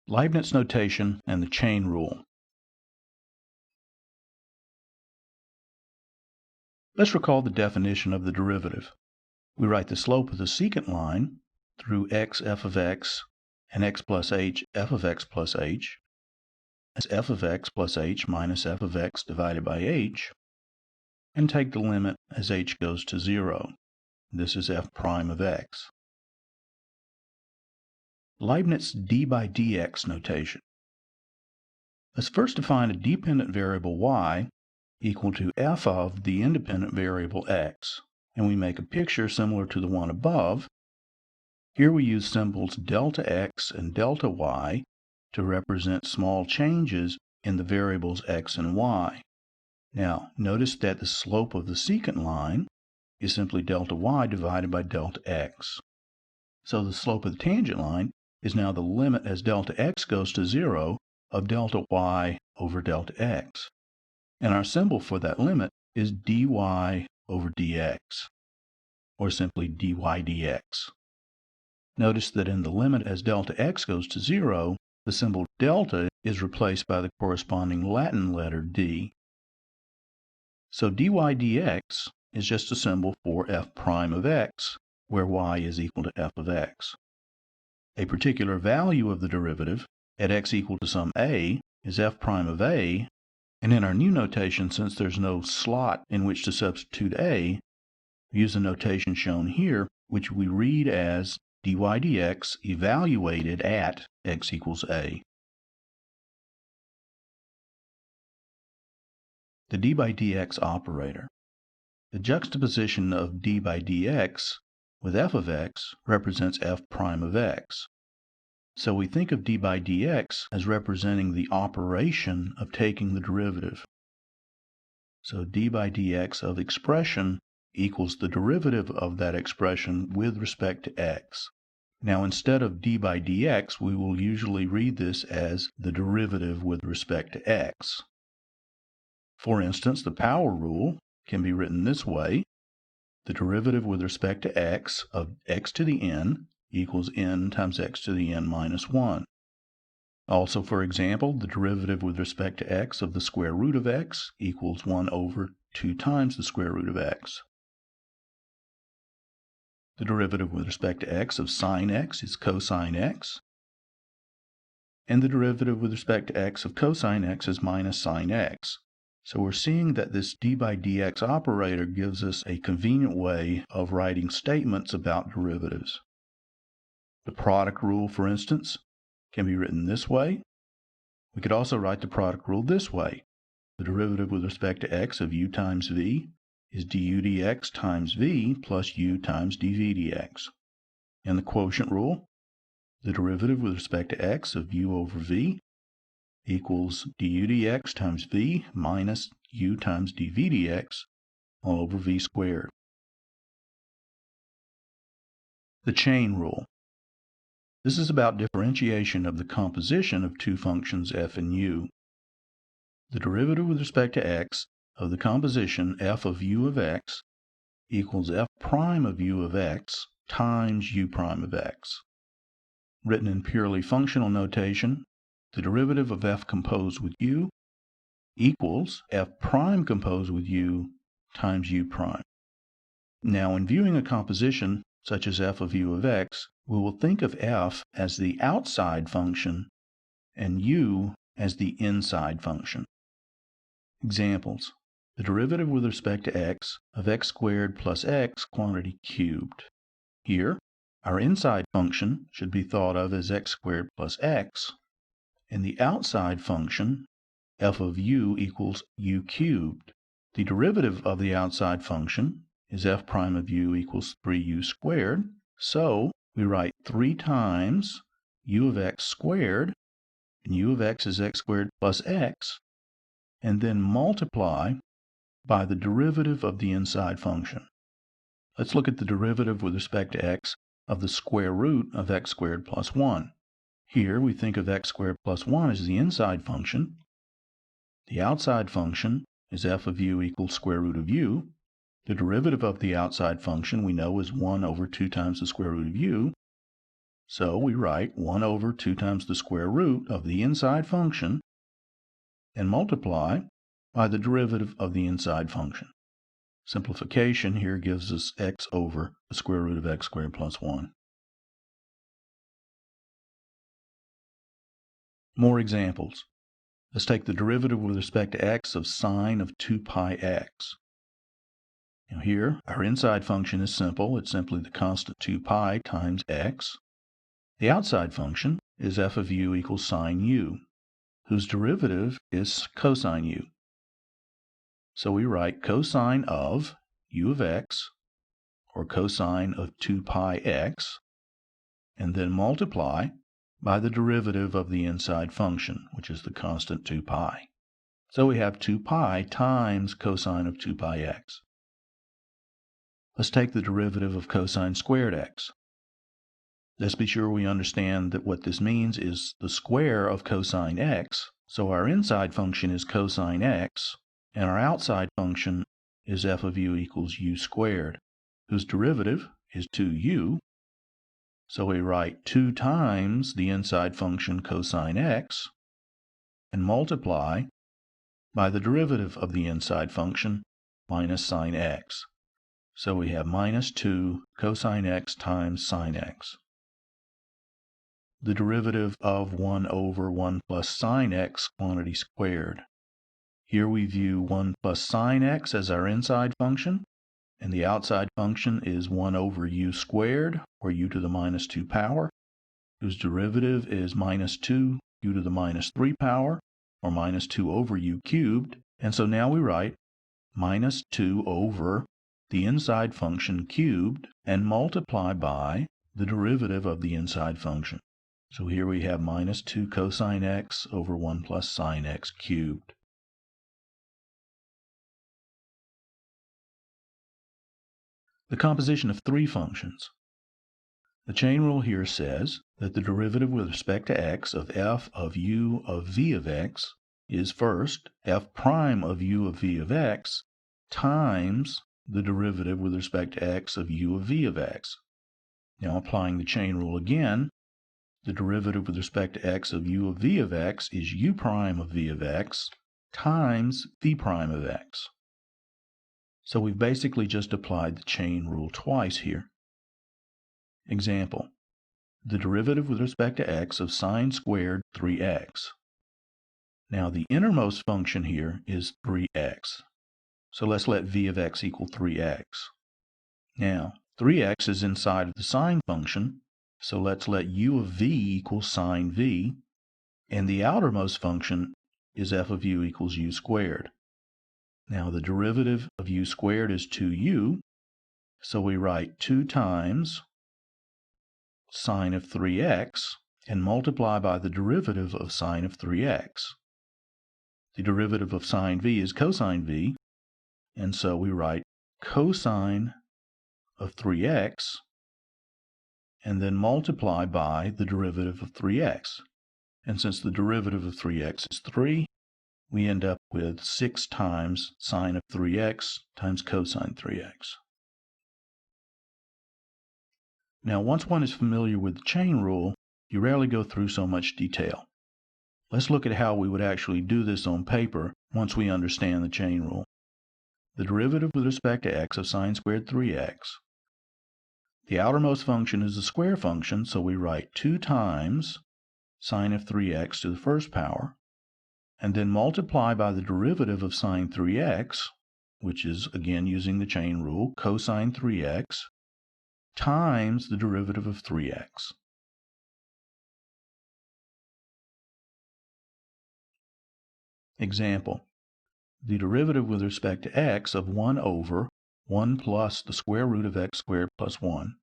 Leibniz notation and the chain rule. Let's recall the definition of the derivative. We write the slope of the secant line through x f of x and x plus h f of x plus h as f of x plus h minus f of x divided by h, and take the limit as h goes to 0. This is f prime of x. Leibniz d by dx notation. Let's first define a dependent variable y equal to f of the independent variable x, and we make a picture similar to the one above. Here we use symbols delta x and delta y to represent small changes in the variables x and y. Now, notice that the slope of the secant line is simply delta y divided by delta x. So the slope of the tangent line is now the limit as delta x goes to 0 of delta y over delta x. And our symbol for that limit is dy over dx, or simply dy dx. Notice that in the limit as delta x goes to 0, the symbol delta is replaced by the corresponding Latin letter d. So dy dx is just a symbol for f prime of x, where y is equal to f of x. A particular value of the derivative at x equal to some a is f prime of a, and in our new notation, since there's no slot in which to substitute a, we use the notation shown here, which we read as dy dx evaluated at x equals a. The d by dx operator. The juxtaposition of d by dx with f of x represents f prime of x. So we think of d by dx as representing the operation of taking the derivative. So d by dx of expression equals the derivative of that expression with respect to x. Now instead of d by dx, we will usually read this as the derivative with respect to x. For instance, the power rule can be written this way: the derivative with respect to x of x to the n equals n times x to the n minus 1. Also, for example, the derivative with respect to x of the square root of x equals 1 over 2 times the square root of x. The derivative with respect to x of sine x is cosine x. And the derivative with respect to x of cosine x is minus sine x. So we're seeing that this d by dx operator gives us a convenient way of writing statements about derivatives. The product rule, for instance, can be written this way. We could also write the product rule this way: the derivative with respect to x of u times v is du dx times v plus u times dv dx. And the quotient rule: the derivative with respect to x of u over v equals du dx times v minus u times dv dx all over v squared. The chain rule. This is about differentiation of the composition of two functions f and u. The derivative with respect to x of the composition f of u of x equals f prime of u of x times u prime of x. Written in purely functional notation, the derivative of f composed with u equals f prime composed with u times u prime. Now, in viewing a composition such as f of u of x, we will think of f as the outside function and u as the inside function. Examples: the derivative with respect to x of x squared plus x quantity cubed. Here, our inside function should be thought of as x squared plus x, and the outside function, f of u equals u cubed. The derivative of the outside function is f prime of u equals 3u squared, so we write 3 times u of x squared, and u of x is x squared plus x, and then multiply by the derivative of the inside function. Let's look at the derivative with respect to x of the square root of x squared plus 1. Here we think of x squared plus 1 as the inside function. The outside function is f of u equals square root of u. The derivative of the outside function we know is 1 over 2 times the square root of u. So we write 1 over 2 times the square root of the inside function and multiply by the derivative of the inside function. Simplification here gives us x over the square root of x squared plus 1. More examples. Let's take the derivative with respect to x of sine of 2 pi x. Now here, our inside function is simple. It's simply the constant 2 pi times x. The outside function is f of u equals sine u, whose derivative is cosine u. So we write cosine of u of x, or cosine of 2 pi x, and then multiply by the derivative of the inside function, which is the constant 2 pi. So we have 2 pi times cosine of 2 pi x. Let's take the derivative of cosine squared x. Let's be sure we understand that what this means is the square of cosine x. So our inside function is cosine x, and our outside function is f of u equals u squared, whose derivative is 2u. So we write 2 times the inside function cosine x and multiply by the derivative of the inside function minus sine x. So we have minus 2 cosine x times sine x. The derivative of 1 over 1 plus sine x quantity squared. Here we view 1 plus sine x as our inside function, and the outside function is 1 over u squared, or u to the minus 2 power, whose derivative is minus 2 u to the minus 3 power, or minus 2 over u cubed. And so now we write minus 2 over the inside function cubed and multiply by the derivative of the inside function. So here we have minus 2 cosine x over 1 plus sine x cubed. The composition of three functions. The chain rule here says that the derivative with respect to x of f of u of v of x is first f prime of u of v of x times the derivative with respect to x of u of v of x. Now applying the chain rule again, the derivative with respect to x of u of v of x is u prime of v of x times v prime of x. So we've basically just applied the chain rule twice here. Example, the derivative with respect to x of sine squared 3x. Now the innermost function here is 3x. So let's let v of x equal 3x. Now 3x is inside of the sine function, so let's let u of v equal sine v, and the outermost function is f of u equals u squared. Now the derivative of u squared is 2u, so we write 2 times sine of 3x and multiply by the derivative of sine of 3x. The derivative of sine v is cosine v, and so we write cosine of 3x and then multiply by the derivative of 3x. And since the derivative of 3x is 3, we end up with 6 times sine of 3x times cosine 3x. Now, once one is familiar with the chain rule, you rarely go through so much detail. Let's look at how we would actually do this on paper once we understand the chain rule. The derivative with respect to x of sine squared 3x. The outermost function is the square function, so we write 2 times sine of 3x to the first power, and then multiply by the derivative of sine 3x, which is, again using the chain rule, cosine 3x, times the derivative of 3x. Example, the derivative with respect to x of 1 over 1 plus the square root of x squared plus 1.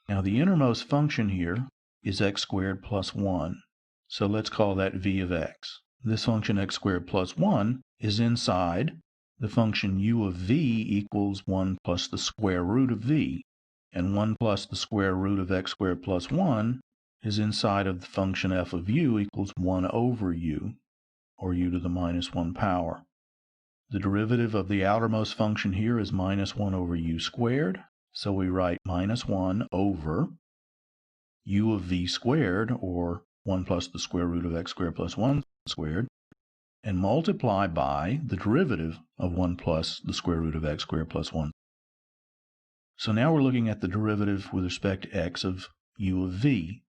Now the innermost function here is x squared plus 1, so let's call that v of x. This function x squared plus 1 is inside the function u of v equals 1 plus the square root of v, and 1 plus the square root of x squared plus 1 is inside of the function f of u equals 1 over u, or u to the minus 1 power. The derivative of the outermost function here is minus 1 over u squared, so we write minus 1 over u of v squared, or 1 plus the square root of x squared plus 1 squared, and multiply by the derivative of 1 plus the square root of x squared plus 1. So now we're looking at the derivative with respect to x of u of v.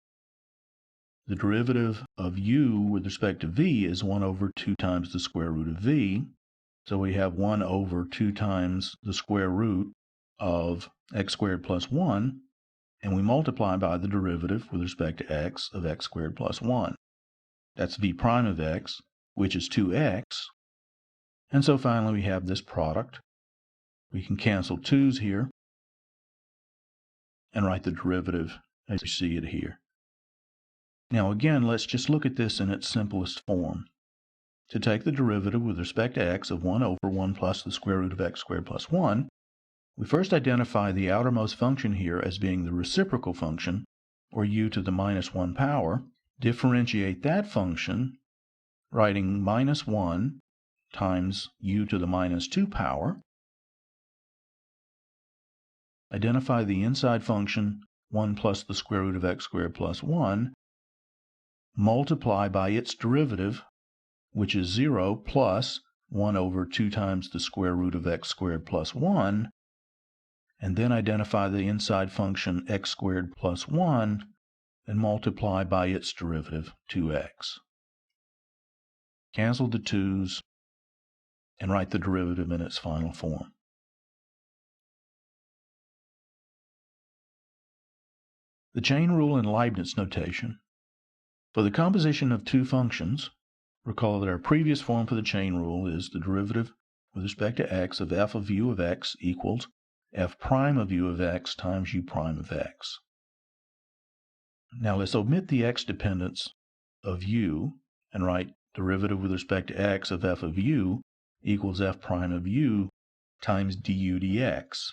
The derivative of u with respect to v is 1 over 2 times the square root of v. So we have 1 over 2 times the square root of x squared plus 1, and we multiply by the derivative with respect to x of x squared plus 1. That's v prime of x, which is 2x. And so finally we have this product. We can cancel 2's here and write the derivative as you see it here. Now again, let's just look at this in its simplest form. To take the derivative with respect to x of 1 over 1 plus the square root of x squared plus 1, we first identify the outermost function here as being the reciprocal function, or u to the minus 1 power. Differentiate that function, writing minus 1 times u to the minus 2 power. Identify the inside function, 1 plus the square root of x squared plus 1. Multiply by its derivative, which is 0 plus 1 over 2 times the square root of x squared plus 1, and then identify the inside function x squared plus 1 and multiply by its derivative, 2x. Cancel the 2's and write the derivative in its final form. The chain rule in Leibniz notation. For the composition of two functions, recall that our previous form for the chain rule is the derivative with respect to x of f of u of x equals f prime of u of x times u prime of x. Now let's omit the x dependence of u and write derivative with respect to x of f of u equals f prime of u times du dx.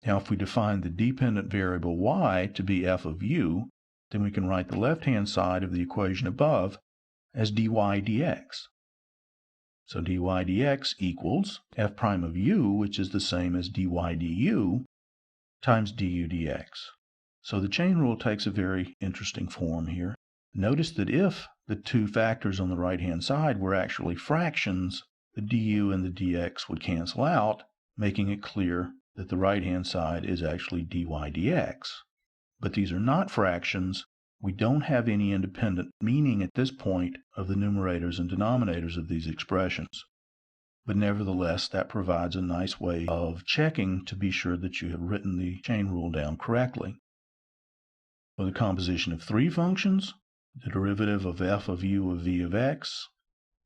Now if we define the dependent variable y to be f of u, then we can write the left-hand side of the equation above as dy dx. So dy dx equals f prime of u, which is the same as dy du, times du dx. So the chain rule takes a very interesting form here. Notice that if the two factors on the right-hand side were actually fractions, the du and the dx would cancel out, making it clear that the right-hand side is actually dy dx. But these are not fractions. We don't have any independent meaning at this point of the numerators and denominators of these expressions. But nevertheless, that provides a nice way of checking to be sure that you have written the chain rule down correctly. For the composition of three functions, the derivative of f of u of v of x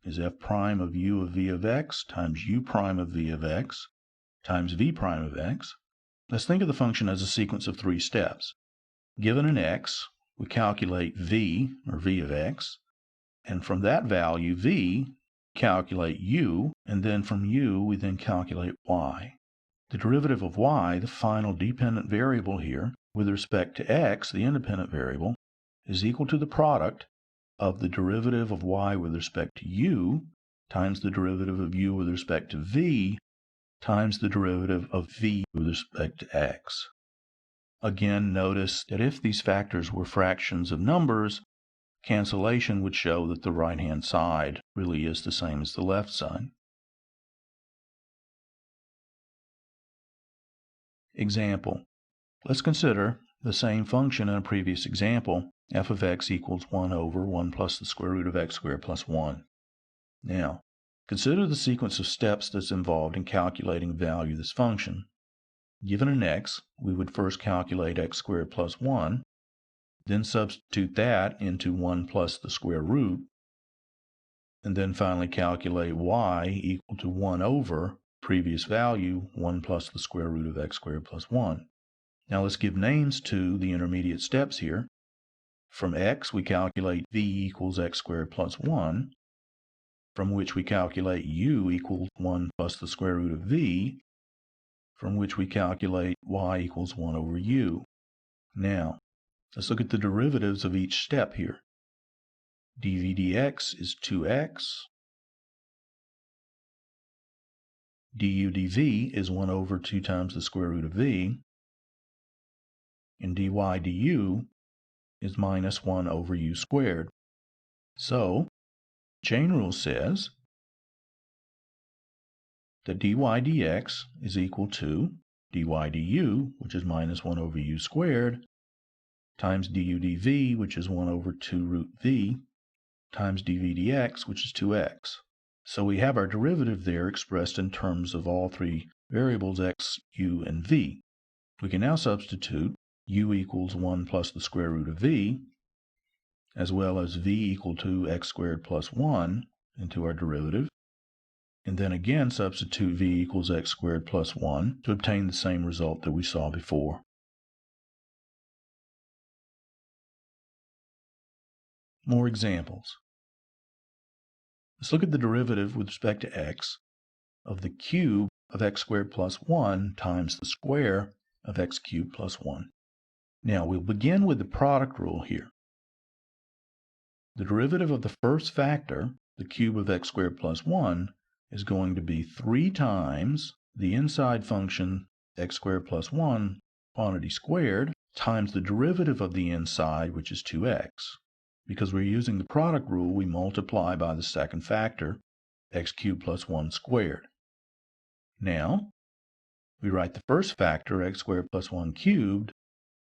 is f prime of u of v of x times u prime of v of x times v prime of x. Let's think of the function as a sequence of three steps. Given an x, we calculate v, or v of x, and from that value, v, calculate u, and then from u, we then calculate y. The derivative of y, the final dependent variable here, with respect to x, the independent variable, is equal to the product of the derivative of y with respect to u times the derivative of u with respect to v times the derivative of v with respect to x. Again, notice that if these factors were fractions of numbers, cancellation would show that the right-hand side really is the same as the left side. Example. Let's consider the same function in a previous example, f of x equals 1 over 1 plus the square root of x squared plus 1. Now, consider the sequence of steps that's involved in calculating the value of this function. Given an x, we would first calculate x squared plus 1, then substitute that into 1 plus the square root, and then finally calculate y equal to 1 over previous value, 1 plus the square root of x squared plus 1. Now let's give names to the intermediate steps here. From x, we calculate v equals x squared plus 1, from which we calculate u equals 1 plus the square root of v, from which we calculate y equals 1 over u. Now, let's look at the derivatives of each step here. dv dx is 2x. du dv is 1 over 2 times the square root of v. And dy du is minus 1 over u squared. So, chain rule says that dy dx is equal to dy du, which is minus 1 over u squared, times du dv, which is 1 over 2 root v, times dv dx, which is 2x. So we have our derivative there expressed in terms of all three variables x, u, and v. We can now substitute u equals 1 plus the square root of v, as well as v equal to x squared plus 1 into our derivative, and then again substitute v equals x squared plus 1 to obtain the same result that we saw before. More examples. Let's look at the derivative with respect to x of the cube of x squared plus 1 times the square of x cubed plus 1. Now we'll begin with the product rule here. The derivative of the first factor, the cube of x squared plus 1, is going to be 3 times the inside function x squared plus 1 quantity squared times the derivative of the inside, which is 2x. Because we're using the product rule, we multiply by the second factor, x cubed plus 1 squared. Now, we write the first factor, x squared plus 1 cubed,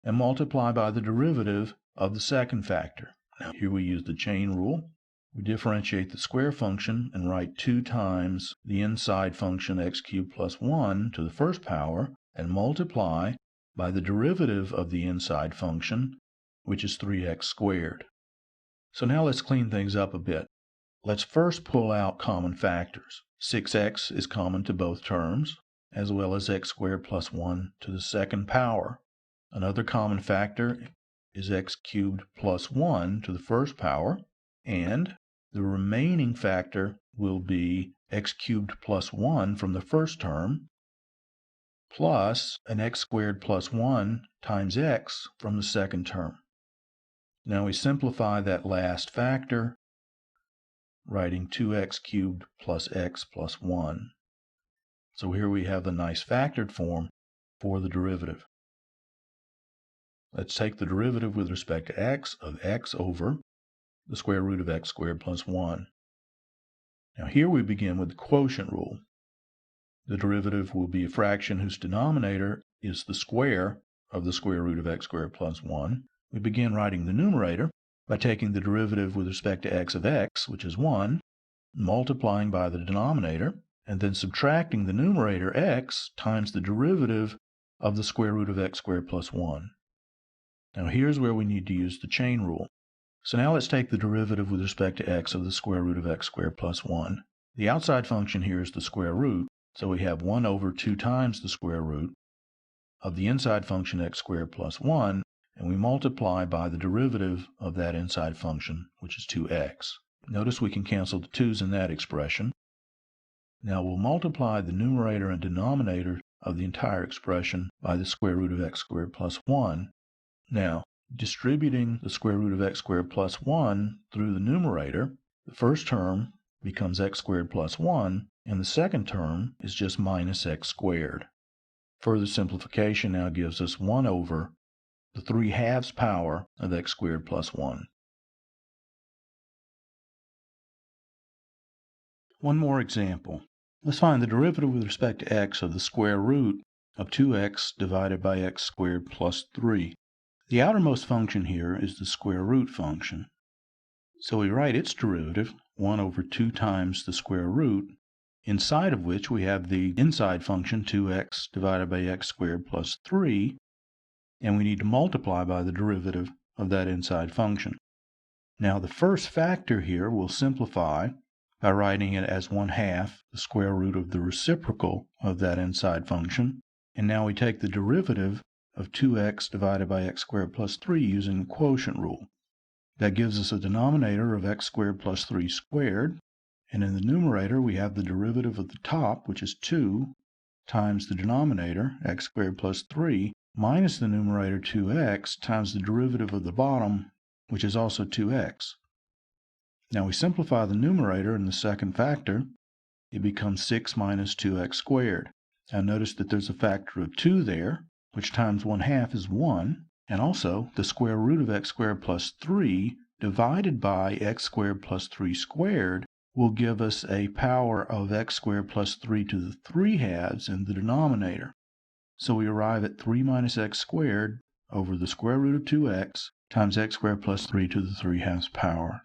and multiply by the derivative of the second factor. Now, here we use the chain rule. We differentiate the square function and write 2 times the inside function x cubed plus 1 to the first power and multiply by the derivative of the inside function, which is 3x squared. So now let's clean things up a bit. Let's first pull out common factors. 6x is common to both terms, as well as x squared plus 1 to the second power. Another common factor is x cubed plus 1 to the first power, and the remaining factor will be x cubed plus 1 from the first term, plus an x squared plus 1 times x from the second term. Now we simplify that last factor, writing 2x cubed plus x plus 1. So here we have the nice factored form for the derivative. Let's take the derivative with respect to x of x over the square root of x squared plus 1. Now here we begin with the quotient rule. The derivative will be a fraction whose denominator is the square of the square root of x squared plus 1. We begin writing the numerator by taking the derivative with respect to x of x, which is 1, multiplying by the denominator, and then subtracting the numerator x times the derivative of the square root of x squared plus 1. Now here's where we need to use the chain rule. So now let's take the derivative with respect to x of the square root of x squared plus 1. The outside function here is the square root, so we have 1 over 2 times the square root of the inside function x squared plus 1, and we multiply by the derivative of that inside function, which is 2x. Notice we can cancel the 2's in that expression. Now we'll multiply the numerator and denominator of the entire expression by the square root of x squared plus 1. Now, distributing the square root of x squared plus 1 through the numerator, the first term becomes x squared plus 1, and the second term is just minus x squared. Further simplification now gives us 1 over the 3/2 power of x squared plus 1. One more example. Let's find the derivative with respect to x of the square root of 2x divided by x squared plus 3. The outermost function here is the square root function. So we write its derivative, 1 over 2 times the square root, inside of which we have the inside function 2x divided by x squared plus 3, and we need to multiply by the derivative of that inside function. Now the first factor here will simplify by writing it as 1/2 the square root of the reciprocal of that inside function, and now we take the derivative of 2x divided by x squared plus 3 using the quotient rule. That gives us a denominator of x squared plus 3 squared, and in the numerator we have the derivative of the top, which is 2, times the denominator, x squared plus 3, minus the numerator 2x times the derivative of the bottom, which is also 2x. Now we simplify the numerator in the second factor. It becomes 6 minus 2x squared. Now notice that there's a factor of 2 there, which times 1/2 is 1, And also, the square root of x squared plus 3 divided by x squared plus 3 squared will give us a power of x squared plus 3 to the 3/2 in the denominator. So we arrive at 3 minus x squared over the square root of 2x times x squared plus 3 to the 3/2 power.